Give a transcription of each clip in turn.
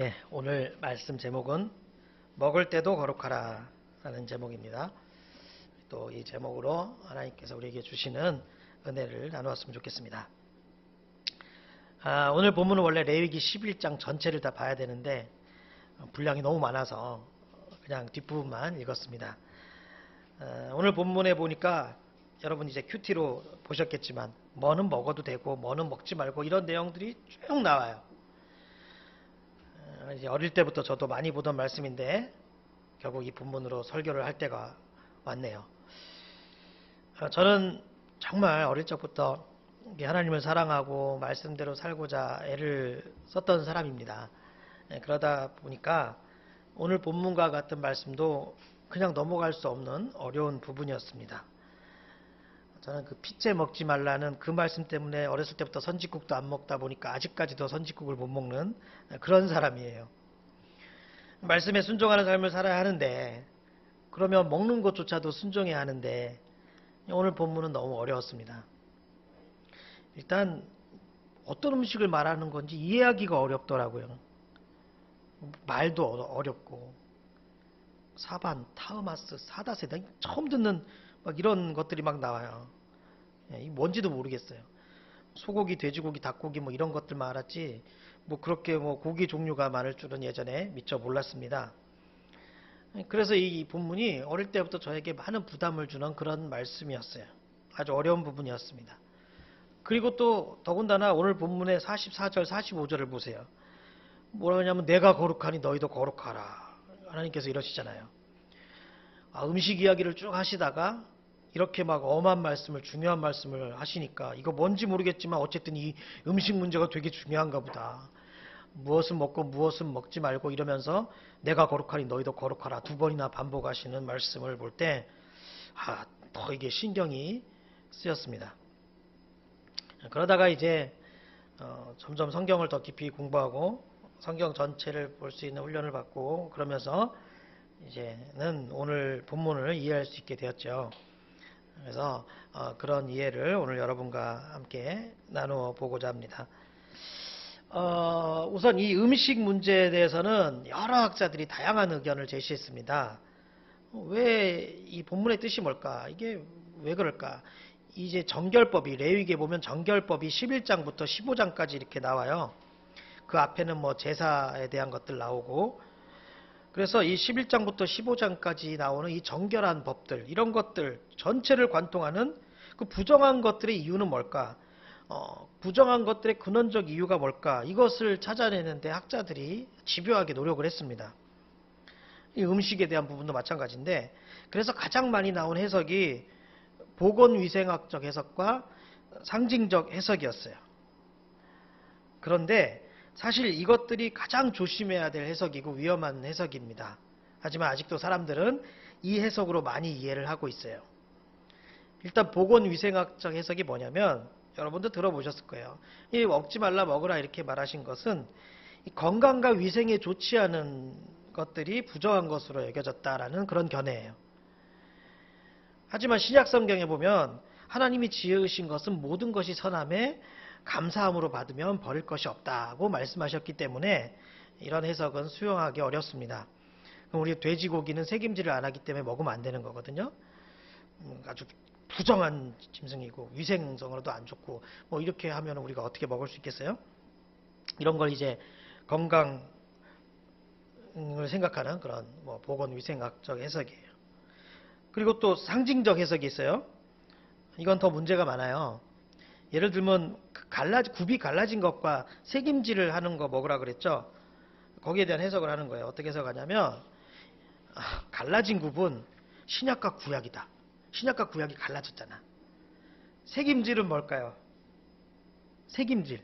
네, 오늘 말씀 제목은 먹을 때도 거룩하라 라는 제목입니다. 또 이 제목으로 하나님께서 우리에게 주시는 은혜를 나누었으면 좋겠습니다. 오늘 본문은 원래 레위기 11장 전체를 다 봐야 되는데 분량이 너무 많아서 그냥 뒷부분만 읽었습니다. 오늘 본문에 보니까 여러분 이제 큐티로 보셨겠지만 뭐는 먹어도 되고 뭐는 먹지 말고 이런 내용들이 쭉 나와요. 이제 어릴 때부터 저도 많이 보던 말씀인데 결국 이 본문으로 설교를 할 때가 왔네요. 저는 정말 어릴 적부터 하나님을 사랑하고 말씀대로 살고자 애를 썼던 사람입니다. 그러다 보니까 오늘 본문과 같은 말씀도 그냥 넘어갈 수 없는 어려운 부분이었습니다. 저는 그 피째 먹지 말라는 그 말씀 때문에 어렸을 때부터 선지국도 안 먹다 보니까 아직까지도 선지국을 못 먹는 그런 사람이에요. 말씀에 순종하는 삶을 살아야 하는데 그러면 먹는 것조차도 순종해야 하는데 오늘 본문은 너무 어려웠습니다. 일단 어떤 음식을 말하는 건지 이해하기가 어렵더라고요. 말도 어렵고 사반, 타흐마스, 사다세 처음 듣는 막 이런 것들이 막 나와요. 이 뭔지도 모르겠어요. 소고기, 돼지고기, 닭고기 뭐 이런 것들만 알았지 뭐 그렇게 뭐 고기 종류가 많을 줄은 예전에 미처 몰랐습니다. 그래서 이 본문이 어릴 때부터 저에게 많은 부담을 주는 그런 말씀이었어요. 아주 어려운 부분이었습니다. 그리고 또 더군다나 오늘 본문의 44절, 45절을 보세요. 뭐라 하냐면 내가 거룩하니 너희도 거룩하라. 하나님께서 이러시잖아요. 음식 이야기를 쭉 하시다가 이렇게 막 엄한 말씀을 중요한 말씀을 하시니까 이거 뭔지 모르겠지만 어쨌든 이 음식 문제가 되게 중요한가 보다. 무엇은 먹고 무엇은 먹지 말고 이러면서 내가 거룩하니 너희도 거룩하라 두 번이나 반복하시는 말씀을 볼 때 더 이게 신경이 쓰였습니다. 그러다가 이제 점점 성경을 더 깊이 공부하고 성경 전체를 볼 수 있는 훈련을 받고 그러면서 이제는 오늘 본문을 이해할 수 있게 되었죠. 그래서 그런 이해를 오늘 여러분과 함께 나누어 보고자 합니다. 우선 이 음식 문제에 대해서는 여러 학자들이 다양한 의견을 제시했습니다. 왜 이 본문의 뜻이 뭘까? 이게 왜 그럴까? 이제 정결법이 레위기에 보면 정결법이 11장부터 15장까지 이렇게 나와요. 그 앞에는 뭐 제사에 대한 것들 나오고 그래서 이 11장부터 15장까지 나오는 이 정결한 법들 이런 것들 전체를 관통하는 그 부정한 것들의 이유는 뭘까? 부정한 것들의 근원적 이유가 뭘까? 이것을 찾아내는데 학자들이 집요하게 노력을 했습니다. 이 음식에 대한 부분도 마찬가지인데 그래서 가장 많이 나온 해석이 보건위생학적 해석과 상징적 해석이었어요. 그런데 사실 이것들이 가장 조심해야 될 해석이고 위험한 해석입니다. 하지만 아직도 사람들은 이 해석으로 많이 이해를 하고 있어요. 일단 보건위생학적 해석이 뭐냐면 여러분도 들어보셨을 거예요. 이 먹지 말라 먹으라 이렇게 말하신 것은 이 건강과 위생에 좋지 않은 것들이 부정한 것으로 여겨졌다라는 그런 견해예요. 하지만 신약 성경에 보면 하나님이 지으신 것은 모든 것이 선함에 감사함으로 받으면 버릴 것이 없다고 말씀하셨기 때문에 이런 해석은 수용하기 어렵습니다. 그럼 우리 돼지고기는 새김질을 안 하기 때문에 먹으면 안 되는 거거든요. 아주 부정한 짐승이고 위생성으로도 안 좋고 뭐 이렇게 하면 우리가 어떻게 먹을 수 있겠어요? 이런 걸 이제 건강을 생각하는 그런 뭐 보건위생학적 해석이에요. 그리고 또 상징적 해석이 있어요. 이건 더 문제가 많아요. 예를 들면 굽이 갈라진 것과 새김질을 하는 거 먹으라 그랬죠. 거기에 대한 해석을 하는 거예요. 어떻게 해석하냐면 갈라진 굽은 신약과 구약이다. 신약과 구약이 갈라졌잖아. 새김질은 뭘까요? 새김질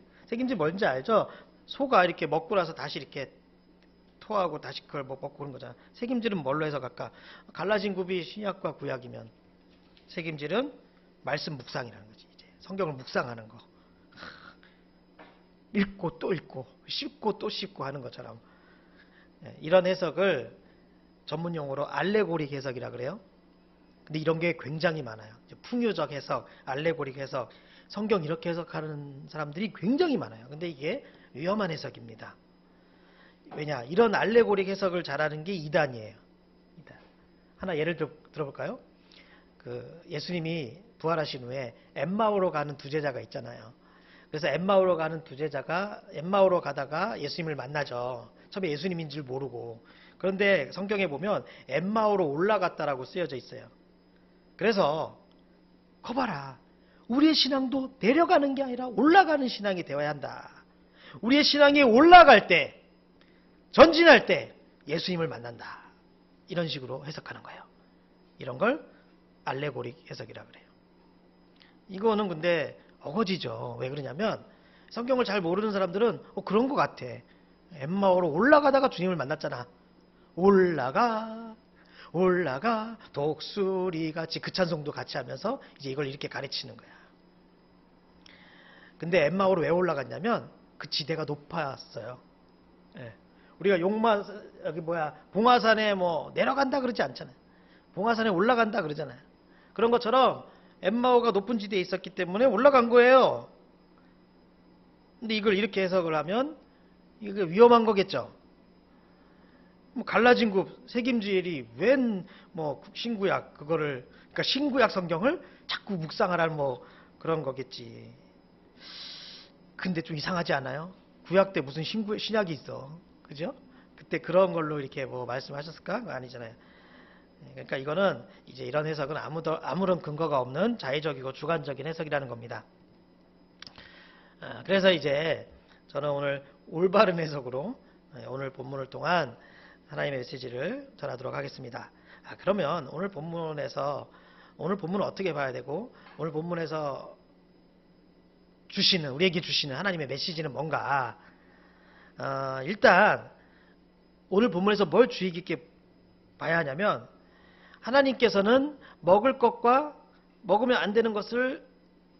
뭔지 알죠? 소가 이렇게 먹고 나서 다시 이렇게 토하고 다시 그걸 먹고 그런 거잖아. 새김질은 뭘로 해석할까? 갈라진 굽이 신약과 구약이면 새김질은 말씀 묵상이라는 거지. 이제 성경을 묵상하는 거. 읽고 또 읽고 씹고 또 씹고 하는 것처럼 이런 해석을 전문 용어로 알레고릭 해석이라 그래요. 근데 이런 게 굉장히 많아요. 풍요적 해석, 알레고릭 해석, 성경 이렇게 해석하는 사람들이 굉장히 많아요. 근데 이게 위험한 해석입니다. 왜냐? 이런 알레고릭 해석을 잘하는 게 이단이에요. 이단. 하나 예를 들어볼까요? 그 예수님이 부활하신 후에 엠마오로 가는 두 제자가 있잖아요. 그래서 엠마오로 가는 두 제자가 엠마오로 가다가 예수님을 만나죠. 처음에 예수님인 줄 모르고. 그런데 성경에 보면 엠마오로 올라갔다라고 쓰여져 있어요. 그래서 거봐라. 우리의 신앙도 내려가는 게 아니라 올라가는 신앙이 되어야 한다. 우리의 신앙이 올라갈 때, 전진할 때 예수님을 만난다. 이런 식으로 해석하는 거예요. 이런 걸 알레고릭 해석이라 그래요. 이거는 근데 어거지죠. 왜 그러냐면 성경을 잘 모르는 사람들은 그런 것 같아. 엠마오로 올라가다가 주님을 만났잖아. 올라가 독수리같이 그 찬송도 같이 하면서 이제 이걸 이렇게 가르치는 거야. 근데 엠마오로 왜 올라갔냐면 그 지대가 높았어요. 예. 우리가 봉화산에 내려간다 그러지 않잖아요. 봉화산에 올라간다 그러잖아요. 그런 것처럼 엠마오가 높은 지대에 있었기 때문에 올라간 거예요. 근데 이걸 이렇게 해석을 하면 이게 위험한 거겠죠. 갈라진 굽 색임질이 웬 신구약 그러니까 신구약 성경을 자꾸 묵상하라는 그런 거겠지. 근데 좀 이상하지 않아요? 구약 때 무슨 신약이 있어. 그죠? 그때 그런 걸로 이렇게 말씀하셨을까? 그거 아니잖아요. 그러니까 이거는 이제 이런 해석은 아무런 근거가 없는 자의적이고 주관적인 해석이라는 겁니다. 그래서 이제 저는 오늘 올바른 해석으로 오늘 본문을 통한 하나님의 메시지를 전하도록 하겠습니다. 그러면 오늘 본문은 어떻게 봐야 되고 오늘 본문에서 우리에게 주시는 하나님의 메시지는 뭔가? 일단 오늘 본문에서 뭘 주의 깊게 봐야 하냐면 하나님께서는 먹을 것과 먹으면 안 되는 것을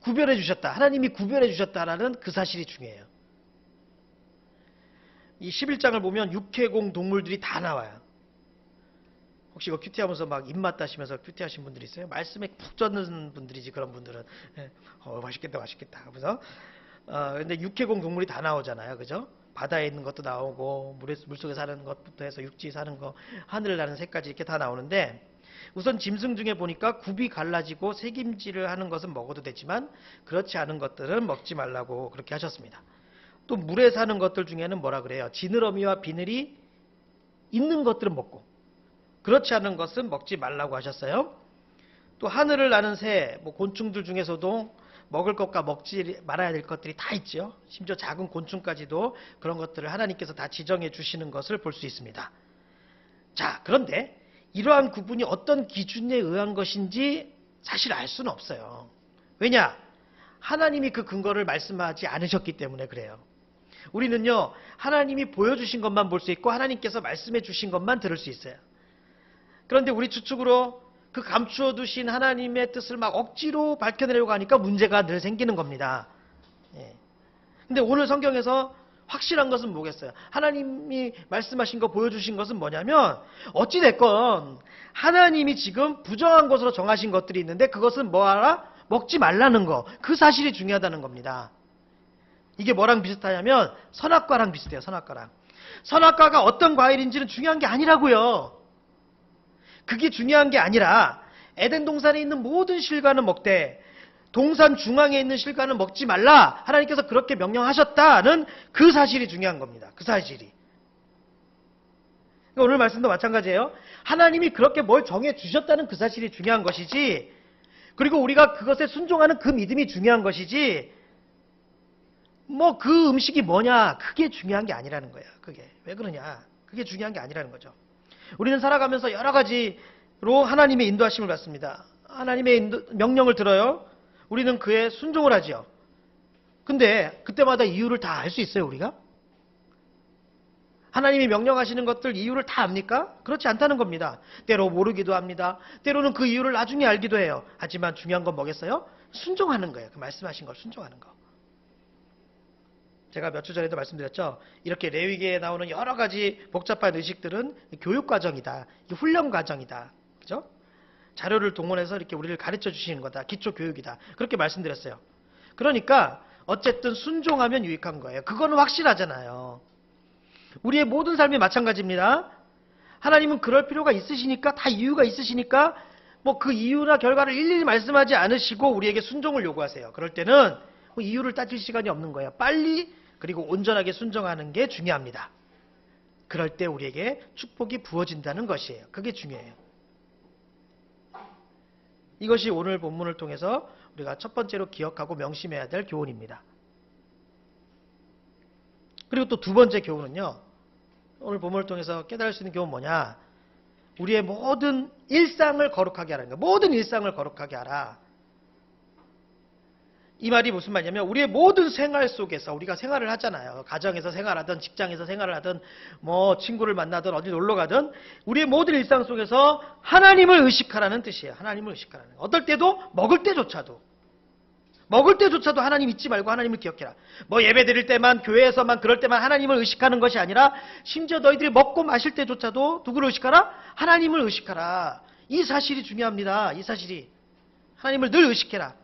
구별해 주셨다. 하나님이 구별해 주셨다라는 그 사실이 중요해요. 이 11장을 보면 육해공 동물들이 다 나와요. 혹시 이거 큐티하면서 입맛 다시면서 큐티하신 분들 있어요? 말씀에 푹 젖는 분들이지. 그런 분들은 맛있겠다 하면서 근데 육해공 동물이 다 나오잖아요. 그죠? 바다에 있는 것도 나오고 물속에 사는 것부터 해서 육지에 사는 거, 하늘을 나는 새까지 이렇게 다 나오는데 우선 짐승 중에 보니까 굽이 갈라지고 새김질을 하는 것은 먹어도 되지만 그렇지 않은 것들은 먹지 말라고 그렇게 하셨습니다. 또 물에 사는 것들 중에는 뭐라 그래요? 지느러미와 비늘이 있는 것들은 먹고 그렇지 않은 것은 먹지 말라고 하셨어요. 또 하늘을 나는 새, 곤충들 중에서도 먹을 것과 먹지 말아야 될 것들이 다 있죠. 심지어 작은 곤충까지도 그런 것들을 하나님께서 다 지정해 주시는 것을 볼 수 있습니다. 자, 그런데 이러한 구분이 어떤 기준에 의한 것인지 사실 알 수는 없어요. 왜냐? 하나님이 그 근거를 말씀하지 않으셨기 때문에 그래요. 우리는요, 하나님이 보여주신 것만 볼 수 있고 하나님께서 말씀해 주신 것만 들을 수 있어요. 그런데 우리 추측으로 그 감추어 두신 하나님의 뜻을 억지로 밝혀내려고 하니까 문제가 늘 생기는 겁니다. 근데 오늘 성경에서 확실한 것은 뭐겠어요? 하나님이 말씀하신 거 보여주신 것은 뭐냐면 어찌됐건 하나님이 지금 부정한 것으로 정하신 것들이 있는데 그것은 뭐하라? 먹지 말라는 거. 그 사실이 중요하다는 겁니다. 이게 뭐랑 비슷하냐면 선악과랑 비슷해요. 선악과랑. 선악과가 어떤 과일인지는 중요한 게 아니라고요. 그게 중요한 게 아니라 에덴 동산에 있는 모든 실과는 먹되 동산 중앙에 있는 실과는 먹지 말라. 하나님께서 그렇게 명령하셨다는 그 사실이 중요한 겁니다. 그 사실이. 그러니까 오늘 말씀도 마찬가지예요. 하나님이 그렇게 뭘 정해주셨다는 그 사실이 중요한 것이지, 그리고 우리가 그것에 순종하는 그 믿음이 중요한 것이지, 그 음식이 뭐냐, 그게 중요한 게 아니라는 거야. 그게. 왜 그러냐. 그게 중요한 게 아니라는 거죠. 우리는 살아가면서 여러 가지로 하나님의 인도하심을 받습니다. 하나님의 명령을 들어요. 우리는 그에 순종을 하지요. 근데 그때마다 이유를 다 알 수 있어요, 우리가? 하나님이 명령하시는 것들 이유를 다 압니까? 그렇지 않다는 겁니다. 때로 모르기도 합니다. 때로는 그 이유를 나중에 알기도 해요. 하지만 중요한 건 뭐겠어요? 순종하는 거예요. 그 말씀하신 걸 순종하는 거. 제가 몇 주 전에도 말씀드렸죠. 이렇게 레위기에 나오는 여러 가지 복잡한 의식들은 교육 과정이다. 훈련 과정이다. 그죠? 자료를 동원해서 이렇게 우리를 가르쳐 주시는 거다. 기초 교육이다. 그렇게 말씀드렸어요. 그러니까 어쨌든 순종하면 유익한 거예요. 그거는 확실하잖아요. 우리의 모든 삶이 마찬가지입니다. 하나님은 그럴 필요가 있으시니까, 다 이유가 있으시니까 뭐 그 이유나 결과를 일일이 말씀하지 않으시고 우리에게 순종을 요구하세요. 그럴 때는 뭐 이유를 따질 시간이 없는 거예요. 빨리 그리고 온전하게 순종하는 게 중요합니다. 그럴 때 우리에게 축복이 부어진다는 것이에요. 그게 중요해요. 이것이 오늘 본문을 통해서 우리가 첫 번째로 기억하고 명심해야 될 교훈입니다. 그리고 또 두 번째 교훈은요. 오늘 본문을 통해서 깨달을 수 있는 교훈은 뭐냐? 우리의 모든 일상을 거룩하게 하라는 거예요. 모든 일상을 거룩하게 하라. 이 말이 무슨 말이냐면 우리의 모든 생활 속에서 우리가 생활을 하잖아요. 가정에서 생활하든 직장에서 생활을 하든 뭐 친구를 만나든 어디 놀러 가든 우리의 모든 일상 속에서 하나님을 의식하라는 뜻이에요. 하나님을 의식하라는 거예요. 어떨 때도 먹을 때조차도 하나님 잊지 말고 하나님을 기억해라. 뭐 예배 드릴 때만 교회에서만 그럴 때만 하나님을 의식하는 것이 아니라 심지어 너희들이 먹고 마실 때조차도 누구를 의식하라? 하나님을 의식하라. 이 사실이 중요합니다. 이 사실이. 하나님을 늘 의식해라.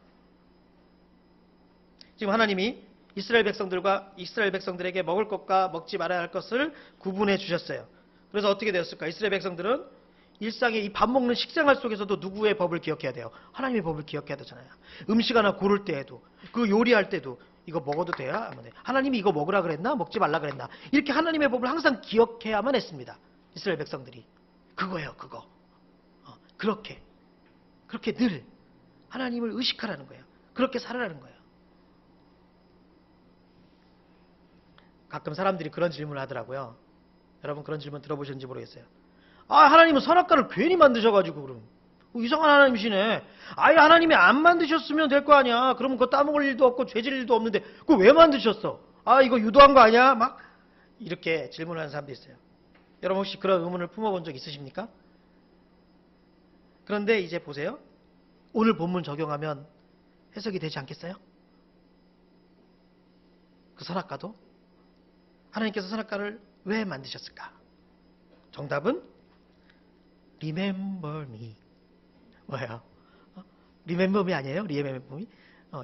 지금 하나님이 이스라엘 백성들에게 먹을 것과 먹지 말아야 할 것을 구분해 주셨어요. 그래서 어떻게 되었을까? 이스라엘 백성들은 일상의 이 밥 먹는 식생활 속에서도 누구의 법을 기억해야 돼요? 하나님의 법을 기억해야 되잖아요. 음식 하나 고를 때에도, 그 요리할 때도 이거 먹어도 돼야? 하나님이 이거 먹으라 그랬나? 먹지 말라 그랬나? 이렇게 하나님의 법을 항상 기억해야만 했습니다. 이스라엘 백성들이. 그거예요, 그거. 그렇게 늘 하나님을 의식하라는 거예요. 그렇게 살아라는 거예요. 가끔 사람들이 그런 질문을 하더라고요. 여러분 그런 질문 들어보셨는지 모르겠어요. 하나님은 선악과를 괜히 만드셔가지고 그럼 이상한 하나님이시네. 아예 하나님이 안 만드셨으면 될 거 아니야. 그러면 그거 따먹을 일도 없고 죄질 일도 없는데 그거 왜 만드셨어? 이거 유도한 거 아니야? 막 이렇게 질문하는 사람도 있어요. 여러분 혹시 그런 의문을 품어본 적 있으십니까? 그런데 이제 보세요. 오늘 본문 적용하면 해석이 되지 않겠어요? 그 선악과도? 하나님께서 선악과를 왜 만드셨을까? 정답은 Remember me. 뭐예요? Remember me 아니에요? Remember me?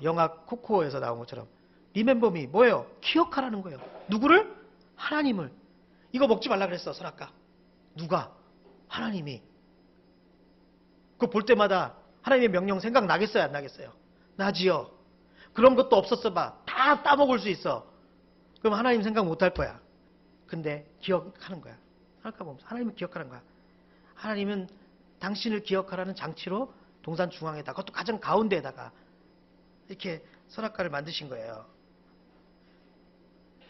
영화 코코에서 나온 것처럼 Remember me 뭐예요? 기억하라는 거예요. 누구를? 하나님을. 이거 먹지 말라 그랬어, 선악과. 누가? 하나님이. 그거 볼 때마다 하나님의 명령 생각나겠어요, 안 나겠어요? 나지요. 그런 것도 없었어 봐. 다 따먹을 수 있어. 그럼 하나님 생각 못 할 거야. 근데 기억하는 거야. 선악과 보면서 하나님을 기억하는 거야. 하나님은 당신을 기억하라는 장치로 동산 중앙에다, 그것도 가장 가운데에다가 이렇게 선악과를 만드신 거예요.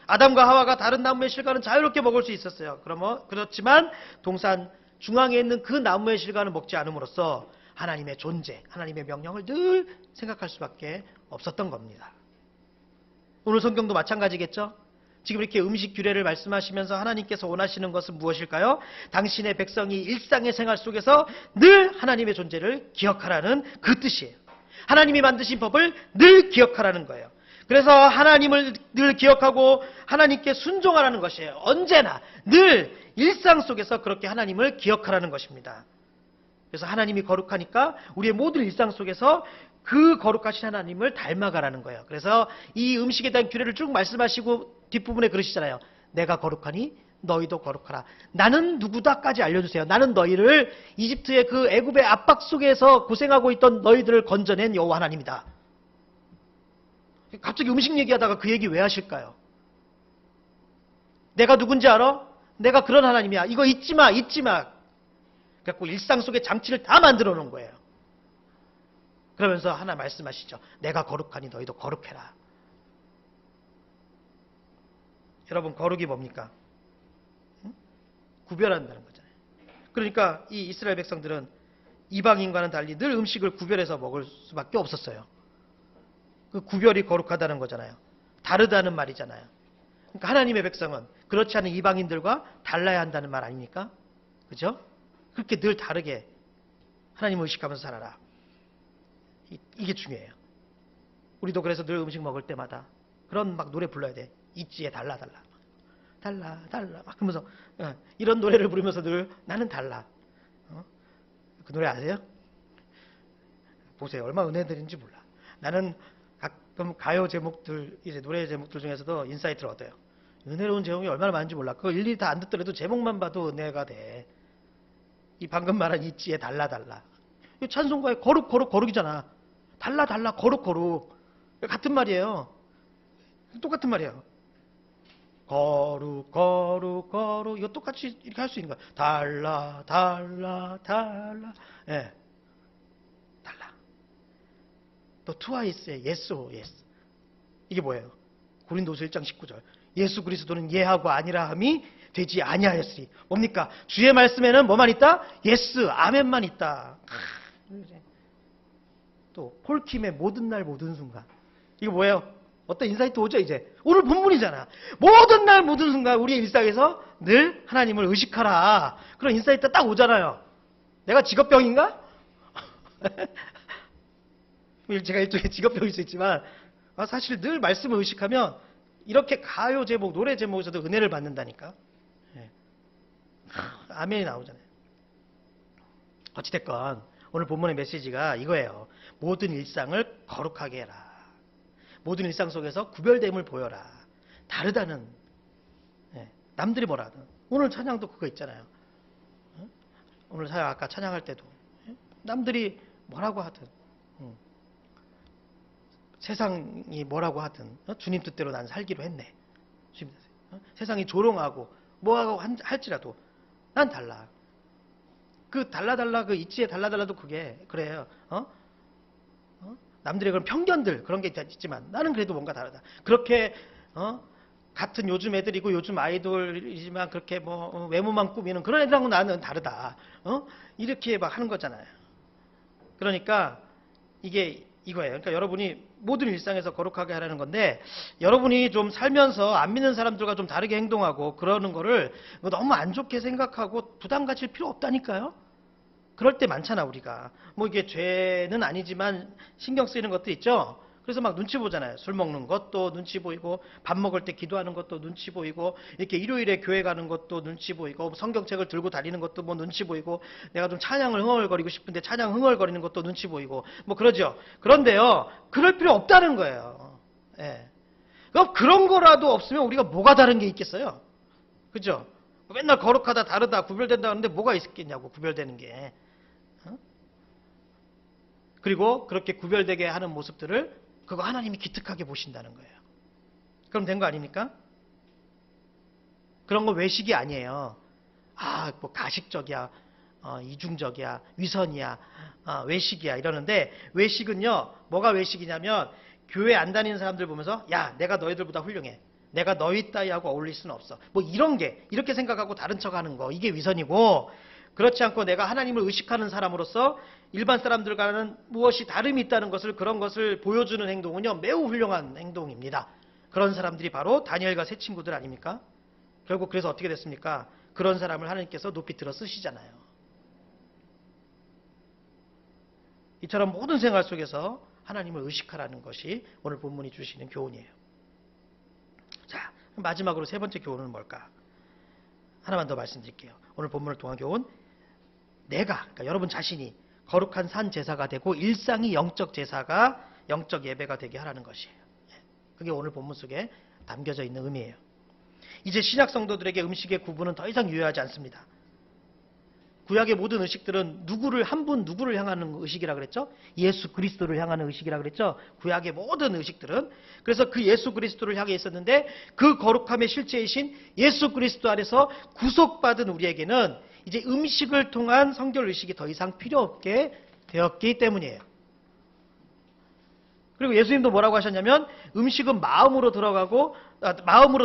아담과 하와가 다른 나무의 실과는 자유롭게 먹을 수 있었어요. 그렇지만 동산 중앙에 있는 그 나무의 실과는 먹지 않음으로써 하나님의 존재, 하나님의 명령을 늘 생각할 수밖에 없었던 겁니다. 오늘 성경도 마찬가지겠죠? 지금 이렇게 음식 규례를 말씀하시면서 하나님께서 원하시는 것은 무엇일까요? 당신의 백성이 일상의 생활 속에서 늘 하나님의 존재를 기억하라는 그 뜻이에요. 하나님이 만드신 법을 늘 기억하라는 거예요. 그래서 하나님을 늘 기억하고 하나님께 순종하라는 것이에요. 언제나 늘 일상 속에서 그렇게 하나님을 기억하라는 것입니다. 그래서 하나님이 거룩하니까 우리의 모든 일상 속에서 그 거룩하신 하나님을 닮아가라는 거예요. 그래서 이 음식에 대한 규례를 쭉 말씀하시고 뒷부분에 그러시잖아요. 내가 거룩하니 너희도 거룩하라. 나는 누구다까지 알려주세요. 나는 너희를 이집트의 그 애굽의 압박 속에서 고생하고 있던 너희들을 건져낸 여호와 하나님이다. 갑자기 음식 얘기하다가 그 얘기 왜 하실까요? 내가 누군지 알아? 내가 그런 하나님이야. 이거 잊지 마, 잊지 마. 그래갖고 일상 속에 장치를 다 만들어 놓은 거예요. 그러면서 하나 말씀하시죠. 내가 거룩하니 너희도 거룩해라. 여러분 거룩이 뭡니까? 응? 구별한다는 거잖아요. 그러니까 이 이스라엘 백성들은 이방인과는 달리 늘 음식을 구별해서 먹을 수밖에 없었어요. 그 구별이 거룩하다는 거잖아요. 다르다는 말이잖아요. 그러니까 하나님의 백성은 그렇지 않은 이방인들과 달라야 한다는 말 아닙니까? 그죠? 그렇게 늘 다르게 하나님을 의식하면서 살아라. 이게 중요해요. 우리도 그래서 늘 음식 먹을 때마다 그런 막 노래 불러야 돼. 있지에 달라 달라 달라 달라 막 그러면서 이런 노래를 부르면서 늘 나는 달라. 그 노래 아세요? 보세요. 얼마나 은혜드린지 몰라. 나는 가끔 가요 제목들 이제 노래 제목들 중에서도 인사이트를 얻어요. 은혜로운 제목이 얼마나 많은지 몰라. 그거 일일이 다 안 듣더라도 제목만 봐도 은혜가 돼. 이 방금 말한 있지에 달라. 이 찬송가의 거룩이잖아. 달라, 거룩. 같은 말이에요. 똑같은 말이에요. 거룩. 이거 똑같이 이렇게 할 수 있는 거야. 달라. 예. 달라. 또 트와이스의 yes. 이게 뭐예요? 고린도서 1장 19절. 예수 그리스도는 예하고 아니라함이 되지 아니하였으리. 뭡니까? 주의 말씀에는 뭐만 있다? 예스, 아멘만 있다. 또 폴킴의 모든 날 모든 순간. 이거 뭐예요? 어떤 인사이트 오죠 이제? 오늘 본문이잖아. 모든 날 모든 순간 우리의 일상에서 늘 하나님을 의식하라. 그런 인사이트 딱 오잖아요. 내가 직업병인가? 제가 일종의 직업병일 수 있지만 사실 늘 말씀을 의식하면 이렇게 가요 제목, 노래 제목에서도 은혜를 받는다니까. 예. 아멘이 나오잖아요. 어찌됐건 오늘 본문의 메시지가 이거예요. 모든 일상을 거룩하게 해라. 모든 일상 속에서 구별됨을 보여라. 다르다는. 예. 남들이 뭐라 하든. 오늘 찬양도 그거 있잖아요. 오늘 아까 찬양할 때도 남들이 뭐라고 하든 세상이 뭐라고 하든 주님 뜻대로 난 살기로 했네. 세상이 조롱하고 뭐하고 할지라도 난 달라. 그 달라 그 있지에 달라도 그게 그래요. 남들의 그런 편견들 그런 게 있지만 나는 그래도 뭔가 다르다. 그렇게 같은 요즘 애들이고 요즘 아이돌이지만 그렇게 뭐 외모만 꾸미는 그런 애들하고 나는 다르다. 이렇게 막 하는 거잖아요. 그러니까 이게 이거예요. 그러니까 여러분이 모든 일상에서 거룩하게 하라는 건데 여러분이 좀 살면서 안 믿는 사람들과 좀 다르게 행동하고 그러는 거를 너무 안 좋게 생각하고 부담 가질 필요 없다니까요. 그럴 때 많잖아 우리가. 뭐 이게 죄는 아니지만 신경 쓰이는 것도 있죠. 그래서 막 눈치 보잖아요. 술 먹는 것도 눈치 보이고 밥 먹을 때 기도하는 것도 눈치 보이고 이렇게 일요일에 교회 가는 것도 눈치 보이고 성경책을 들고 다니는 것도 뭐 눈치 보이고 내가 좀 찬양을 흥얼거리고 싶은데 찬양 흥얼거리는 것도 눈치 보이고 뭐 그러죠. 그런데요. 그럴 필요 없다는 거예요. 예. 그럼 그런 거라도 없으면 우리가 뭐가 다른 게 있겠어요? 그죠? 맨날 거룩하다 다르다 구별된다 하는데 뭐가 있겠냐고 구별되는 게. 그리고 그렇게 구별되게 하는 모습들을 그거 하나님이 기특하게 보신다는 거예요. 그럼 된 거 아닙니까? 그런 거 외식이 아니에요. 뭐 가식적이야, 이중적이야, 위선이야, 외식이야 이러는데 외식은요, 뭐가 외식이냐면 교회 안 다니는 사람들 보면서 야, 내가 너희들보다 훌륭해. 내가 너희 따위하고 어울릴 수는 없어. 뭐 이런 게 이렇게 생각하고 다른 척하는 거 이게 위선이고 그렇지 않고 내가 하나님을 의식하는 사람으로서 일반 사람들과는 무엇이 다름이 있다는 것을 그런 것을 보여주는 행동은요 매우 훌륭한 행동입니다. 그런 사람들이 바로 다니엘과 세 친구들 아닙니까? 결국 그래서 어떻게 됐습니까? 그런 사람을 하나님께서 높이 들어 쓰시잖아요. 이처럼 모든 생활 속에서 하나님을 의식하라는 것이 오늘 본문이 주시는 교훈이에요. 자, 마지막으로 세 번째 교훈은 뭘까? 하나만 더 말씀드릴게요. 오늘 본문을 통한 교훈, 그러니까 여러분 자신이 거룩한 산 제사가 되고 일상이 영적 제사가 영적 예배가 되게 하라는 것이에요. 그게 오늘 본문 속에 담겨져 있는 의미예요. 이제 신약 성도들에게 음식의 구분은 더 이상 유효하지 않습니다. 구약의 모든 의식들은 한 분 누구를 향하는 의식이라 그랬죠? 예수 그리스도를 향하는 의식이라 그랬죠? 구약의 모든 의식들은. 그래서 그 예수 그리스도를 향해 있었는데 그 거룩함의 실제이신 예수 그리스도 안에서 구속받은 우리에게는 이제 음식을 통한 성결 의식이 더 이상 필요 없게 되었기 때문이에요. 그리고 예수님도 뭐라고 하셨냐면 음식은 마음으로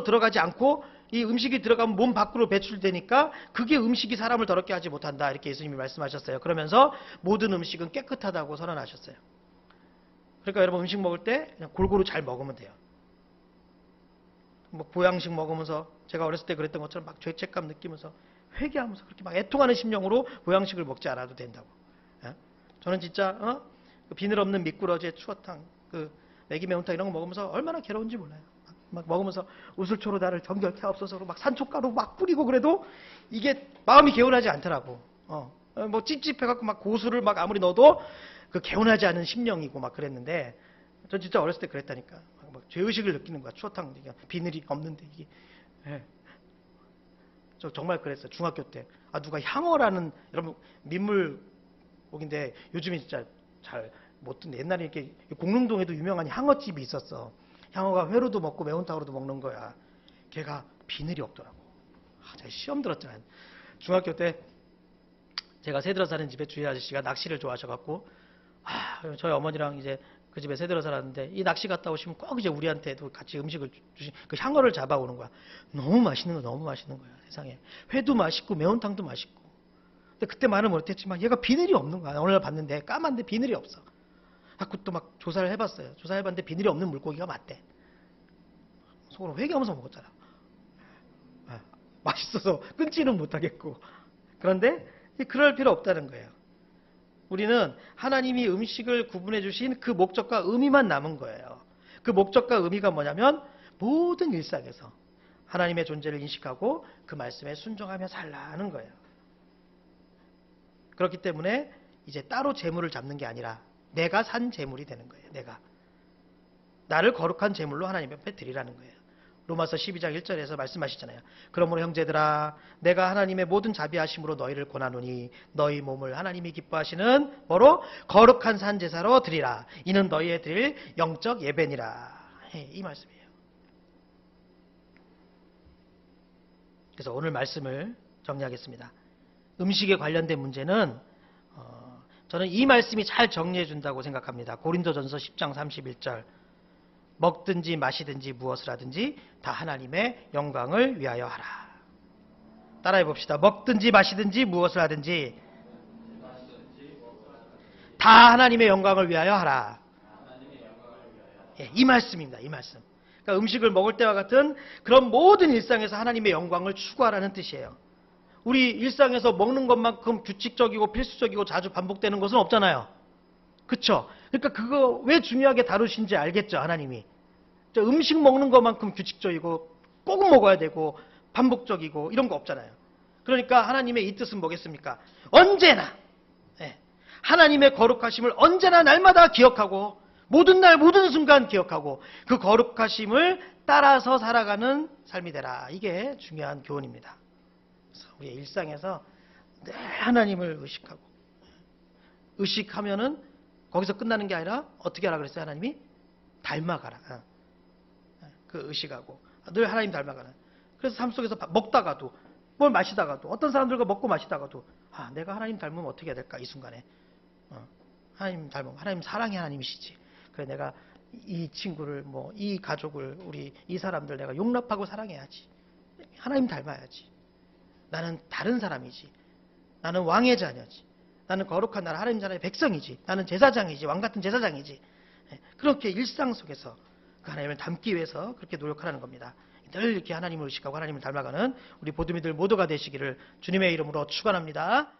들어가지 않고 이 음식이 들어가면 몸 밖으로 배출되니까 그게 음식이 사람을 더럽게 하지 못한다. 이렇게 예수님이 말씀하셨어요. 그러면서 모든 음식은 깨끗하다고 선언하셨어요. 그러니까 여러분 음식 먹을 때 그냥 골고루 잘 먹으면 돼요. 뭐 보양식 먹으면서 제가 어렸을 때 그랬던 것처럼 막 죄책감 느끼면서 회개하면서 그렇게 막 애통하는 심령으로 보양식을 먹지 않아도 된다고. 저는 진짜 그 비늘 없는 미꾸러지의 추어탕, 그 매기 매운탕 이런 거 먹으면서 얼마나 괴로운지 몰라요. 막 먹으면서 우슬초로 나를 정결케 하옵소서로 막 산초가루 막 뿌리고 그래도 이게 마음이 개운하지 않더라고. 뭐 찝찝해갖고 막 고수를 막 아무리 넣어도 그 개운하지 않은 심령이고 막 그랬는데 전 진짜 어렸을 때 그랬다니까. 막 죄의식을 느끼는 거야. 추어탕 비늘이 없는데 이게 예. 저 정말 그랬어요. 중학교 때. 누가 향어라는, 여러분, 민물곡인데 요즘에 진짜 잘 못 듣는데 옛날에 이렇게 공릉동에도 유명한 향어집이 있었어. 향어가 회로도 먹고 매운탕으로도 먹는 거야. 걔가 비늘이 없더라고. 제가 시험 들었잖아요. 중학교 때 제가 새들어 사는 집에 주희 아저씨가 낚시를 좋아하셔갖고, 저희 어머니랑 이제 그 집에 새들어 살았는데, 이 낚시 갔다 오시면 꼭 이제 우리한테도 같이 음식을 주신, 그 향어를 잡아오는 거야. 너무 맛있는 거, 너무 맛있는 거야, 세상에. 회도 맛있고, 매운탕도 맛있고. 근데 그때 말을 못했지만, 얘가 비늘이 없는 거야. 어느 날 봤는데, 까만데 비늘이 없어. 또 막 조사를 해봤어요. 조사해봤는데, 비늘이 없는 물고기가 맞대. 속으로 회개하면서 먹었잖아. 맛있어서 끊지는 못하겠고. 그런데, 그럴 필요 없다는 거예요. 우리는 하나님이 음식을 구분해 주신 그 목적과 의미만 남은 거예요. 그 목적과 의미가 뭐냐면 모든 일상에서 하나님의 존재를 인식하고 그 말씀에 순종하며 살라는 거예요. 그렇기 때문에 이제 따로 재물을 잡는 게 아니라 내가 산 재물이 되는 거예요. 내가. 나를 거룩한 재물로 하나님 앞에 드리라는 거예요. 로마서 12장 1절에서 말씀하시잖아요. 그러므로 형제들아 내가 하나님의 모든 자비하심으로 너희를 권하노니 너희 몸을 하나님이 기뻐하시는 뭐로? 거룩한 산 제사로 드리라. 이는 너희의 드릴 영적 예배니라. 이 말씀이에요. 그래서 오늘 말씀을 정리하겠습니다. 음식에 관련된 문제는 저는 이 말씀이 잘 정리해 준다고 생각합니다. 고린도전서 10장 31절 먹든지 마시든지 무엇을 하든지 다 하나님의 영광을 위하여 하라. 따라해 봅시다. 먹든지 마시든지 무엇을 하든지 다 하나님의 영광을 위하여 하라. 이 말씀입니다. 이 말씀. 그러니까 음식을 먹을 때와 같은 그런 모든 일상에서 하나님의 영광을 추구하라는 뜻이에요. 우리 일상에서 먹는 것만큼 규칙적이고 필수적이고 자주 반복되는 것은 없잖아요. 그쵸? 그러니까 그거 왜 중요하게 다루신지 알겠죠, 하나님이. 음식 먹는 것만큼 규칙적이고 꼭 먹어야 되고 반복적이고 이런 거 없잖아요. 그러니까 하나님의 이 뜻은 뭐겠습니까? 언제나 하나님의 거룩하심을 언제나 날마다 기억하고 모든 날 모든 순간 기억하고 그 거룩하심을 따라서 살아가는 삶이 되라. 이게 중요한 교훈입니다. 그래서 우리의 일상에서 늘 하나님을 의식하고 의식하면은 거기서 끝나는 게 아니라 어떻게 하라 그랬어요? 하나님이 닮아가라. 그 의식하고 늘 하나님 닮아가는. 그래서 삶 속에서 먹다가도 뭘 마시다가도 어떤 사람들과 먹고 마시다가도 내가 하나님 닮으면 어떻게 해야 될까 이 순간에 하나님 닮으면 하나님 사랑의 하나님이시지. 그래 내가 이 친구를 이 가족을 우리 이 사람들 내가 용납하고 사랑해야지. 하나님 닮아야지. 나는 다른 사람이지. 나는 왕의 자녀지. 나는 거룩한 나라 하나님 나라의 백성이지. 나는 제사장이지. 왕 같은 제사장이지. 그렇게 일상 속에서 그 하나님을 닮기 위해서 그렇게 노력하라는 겁니다. 늘 이렇게 하나님을 의식하고 하나님을 닮아가는 우리 보드미들 모두가 되시기를 주님의 이름으로 축원합니다.